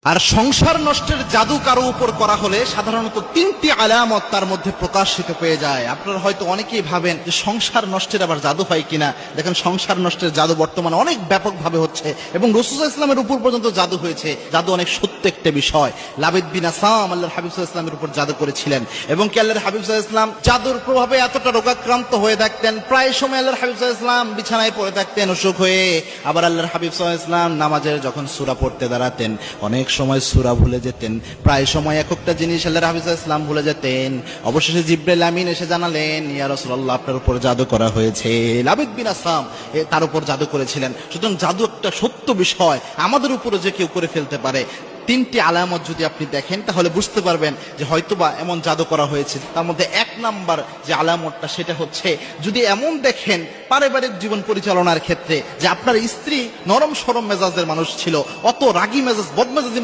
আর সংসার নষ্টের জাদু কারো উপর করা হলে সাধারণত তিনটি আলামত তার মধ্যে প্রকাশিত পেয়ে যায়। আপনারা হয়তো অনেকেই ভাবেন যে সংসার নষ্টের আবার জাদু হয় কিনা। দেখেন, সংসার নষ্টের জাদু বর্তমানে অনেক ব্যাপকভাবে হচ্ছে এবং রাসূল সাল্লাল্লাহু আলাইহি ওয়াসাল্লামের উপর পর্যন্ত জাদু হয়েছে। জাদু অনেক সত্য একটা বিষয়। লাবিদ বিন আসাম আল্লাহর হাবিব সাল্লাল্লাহু আলাইহি ওয়াসাল্লামের উপর জাদু করেছিলেন এবং কি আল্লাহর হাবিব সাল্লাল্লাহু আলাইহি ওয়াসাল্লাম জাদুর প্রভাবে এতটা রোগাক্রান্ত হয়ে থাকতেন, প্রায় সময় আল্লাহর হাবিব সাল্লাল্লাহু আলাইহি ওয়াসাল্লাম বিছানায় পড়ে থাকতেন অসুখ হয়ে। আবার আল্লাহর হাবিব সাল্লাল্লাহু আলাইহি ওয়াসাল্লাম নামাজের যখন সূরা পড়তে দাঁড়াতেন, অনেক সময় সূরা ভুলে যেতেন, প্রায় সময় একটা জিনিস আল্লাহর হাবিব সাল্লাল্লাহু আলাইহি ওয়াসাল্লাম ভুলে যেতেন। অবশেষে জিবরাইল আমিন এসে জানালেন, ইয়া রাসূলুল্লাহ, আপনার উপর জাদু করা হয়েছে। লাবিদ বিন আসাম তার উপর জাদু করেছিলেন। সুতরাং জাদু একটা সত্য বিষয়, আমাদের উপরে যে কেউ করে ফেলতে পারে। তিনটি আলামত যদি আপনি দেখেন তাহলে বুঝতে পারবেন যে হয়তোবা এমন জাদু করা হয়েছে। তার মধ্যে এক নাম্বার যে আলামতটা সেটা হচ্ছে, যদি এমন দেখেন পারিবারিক জীবন পরিচালনার ক্ষেত্রে যে আপনার স্ত্রী নরম সরম মেজাজের মানুষ ছিল, অত রাগী মেজাজ বদমেজাজি